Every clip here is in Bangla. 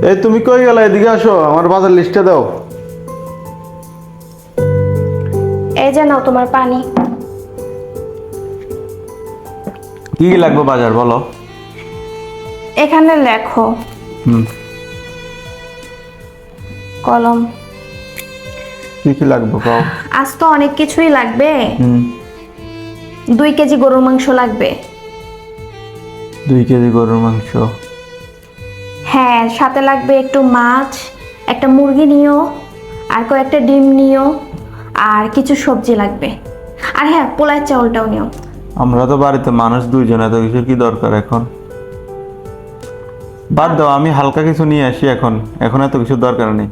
এই তুমি কই গেলা? এদিকে আসো, আমার বাজার লিস্টে দাও। এই যে নাও তোমার পানি। কি কি লাগবে বাজার বলো? এখানে লেখো। হুম। কলম। কি কি লাগবে কও? আজ তো অনেক কিছুই লাগবে। হুম। 2 কেজি গরুর মাংস লাগবে। 2 কেজি গরুর মাংস। হ্যাঁ, সাথে লাগবে একটু মাছ, একটা মুরগি নিও, আর কয়েকটা ডিম নিও, আর কিছু সবজি লাগবে। আর হ্যাঁ, পোলার চাউলটাও নিও। আমরা তো বাড়িতে মানুষ 2 জন, এত কিছু কি দরকার এখন? বাদ দাও, আমি হালকা কিছু নিয়ে আসি এখন। এখন এত কিছু দরকার নেই।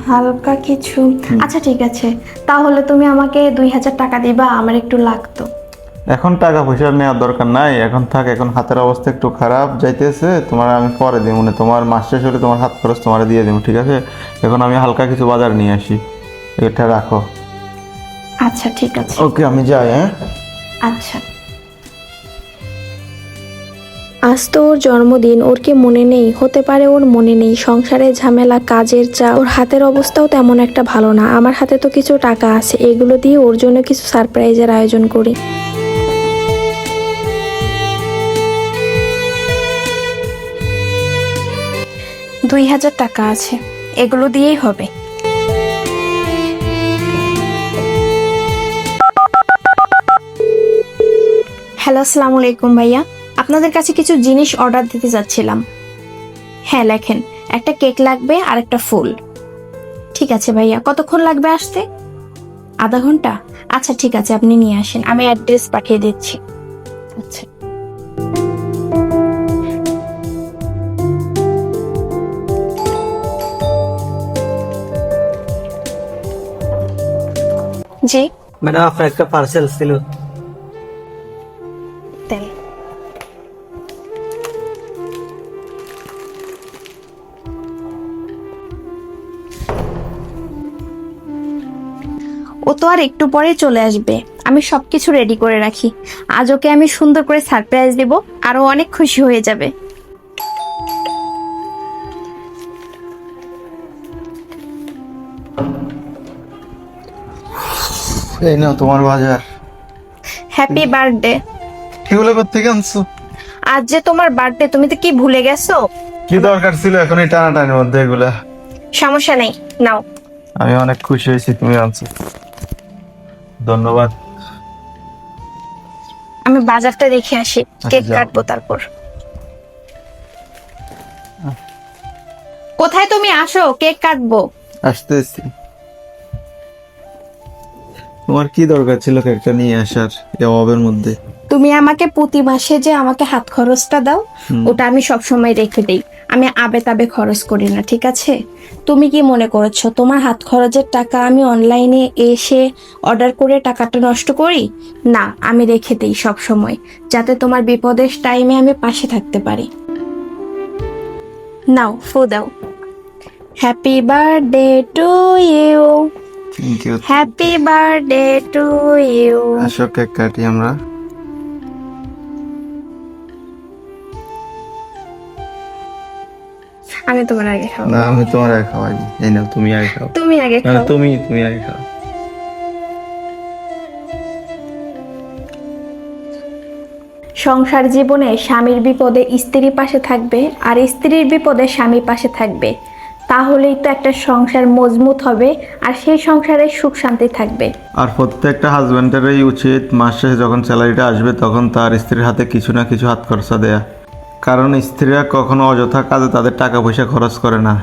হালকা কিছু? আচ্ছা ঠিক আছে, তাহলে তুমি আমাকে 2000 টাকা দিবা, আমার একটু লাগতো। এখন টাকা পয়সা নেওয়ার দরকার নাই, এখন থাক। এখন হাতের অবস্থা একটু খারাপ যাইতেছে, তোমার আমি পরে দিব, মানে তোমার মাস শেষ হলে তোমার হাত খরচ তোমার দিয়ে দেবো, ঠিক আছে? এখন আমি হালকা কিছু বাজার নিয়ে আসি, এটা রাখো। আচ্ছা ঠিক আছে। ওকে, আমি যাই। হ্যাঁ, আচ্ছা। আজ তো ওর জন্মদিন, ওর কি মনে নেই? হতে পারে ওর মনে নেই, সংসারের ঝামেলা, কাজের চাপ, ওর হাতের অবস্থাও তেমন একটা ভালো না। আমার হাতে তো কিছু টাকা আছে, এগুলো দিয়ে ওর জন্য কিছু সারপ্রাইজের আয়োজন করি। 2000 টাকা আছে, এগুলো দিয়েই হবে। হ্যালো, আসসালামু আলাইকুম ভাইয়া, আপনাদের কাছে কিছু জিনিস অর্ডার দিতে যাচ্ছিলাম। হ্যাঁ লেখেন, একটা কেক লাগবে আর একটা ফুল। ঠিক আছে ভাইয়া, কতক্ষণ লাগবে আসতে? আধা ঘন্টা? আচ্ছা ঠিক আছে, আপনি নিয়ে আসেন, আমি অ্যাড্রেস পাঠিয়ে দিচ্ছি। আচ্ছা। জি। ম্যাডাম, আপনার একটা পার্সেল ছিল। দেন। ও তো আর একটু পরে চলে আসবে, আমি সবকিছু রেডি করে রাখি। আজ ওকে আমি সুন্দর করে সারপ্রাইজ দেব, আর ও অনেক খুশি হয়ে যাবে। এই নাও তোমার বাজার। Happy birthday. এগুলো কোথেকে আনছো? আজ যে তোমার বার্থডে, তুমি তো কি ভুলে গেছো? কি দরকার ছিল এখন এই টানাটানির মধ্যে এগুলা? সমস্যা নেই, নাও। আমি অনেক খুশি হয়েছি তুমি আনছো, ধন্যবাদ। আমি বাজারটা দেখে আসি, কেক যাও। কাটবো তারপর। কোথায় তুমি? আসো, কেক কাটবো। আসতেছি। তোমার কি দরকার ছিল কেকটা নিয়ে আসার এই অভাবের মধ্যে? তুমি আমাকে প্রতি মাসে যে আমাকে হাত খরচটা দাও, ওটা আমি সব সময় রেখে দেই। আমি আবে তাবে খরচ করি না, ঠিক আছে? তুমি কি মনে করছো তোমার হাত খরচের টাকা আমি অনলাইনে এসে অর্ডার করে টাকাটা নষ্ট করি? না, আমি রেখে দেই সব সময়, যাতে তোমার বিপদের টাইমে আমি পাশে থাকতে পারি। নাও, ফু দাও। Happy birthday to you. Thank you. Happy birthday to you. আসো কেক কাটি আমরা। আমি তোমার আগে খাবো। না, আমি তোমার আগে খাওয়াই। এই নাও, তুমি আগে খাও। তুমি আগে না, খাও। তুমি আগে খাও। সংসার জীবনে স্বামীর বিপদে স্ত্রী পাশে থাকবে, আর স্ত্রীর বিপদে স্বামী পাশে থাকবে, তাহলেই তো একটা সংসার মজবুত হবে, আর সেই সংসারে সুখ শান্তি থাকবে। আর প্রত্যেকটা হাজবেন্ডেরই উচিত মাস শেষে যখন স্যালারিটা আসবে তখন তার স্ত্রীর হাতে কিছু না কিছু হাত খরচা দেয়া। কারণ স্ত্রীরা কখনো অযথা কাজে তাদের টাকা পয়সা খরচ করে না,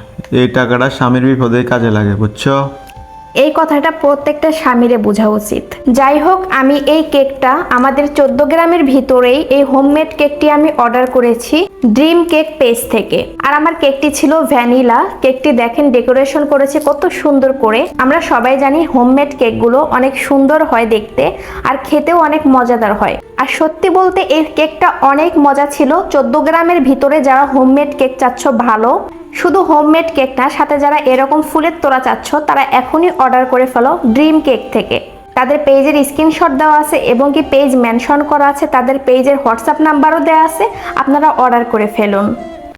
এই টাকাটা স্বামীর বিপদে কাজে লাগে, বুঝছো? এই কথাটা প্রত্যেকটা স্বামীরে বোঝা উচিত। যাই হোক, আমি এই কেকটা আমাদের 14 গ্রামের ভিতরেই এই হোমমেড কেকটি আমি অর্ডার করেছি ড্রিম কেক পেজ থেকে। আর আমার কেকটি ছিল ভ্যানিলা। কেকটি দেখেন ডেকোরেশন করেছে কত সুন্দর করে। আমরা সবাই জানি হোমমেড কেকগুলো অনেক সুন্দর হয় দেখতে, আর খেতেও অনেক মজাদার হয়। আর সত্যি বলতে এই কেকটা অনেক মজা ছিল। 14 গ্রামের ভিতরে যারা হোমমেড কেক চাচ্ছ ভালো, শুধু হোমমেড কেক না, সাথে যারা এরকম ফুলের তোড়া চাচ্ছ তারা এখনই অর্ডার করে ফেলো ড্রিম কেক থেকে। তাদের পেজের স্ক্রিনশট দেওয়া আছে এবং কি পেজ মেনশন করা আছে, তাদের পেজের হোয়াটসঅ্যাপ নাম্বারও দেওয়া আছে, আপনারা অর্ডার করে ফেলুন।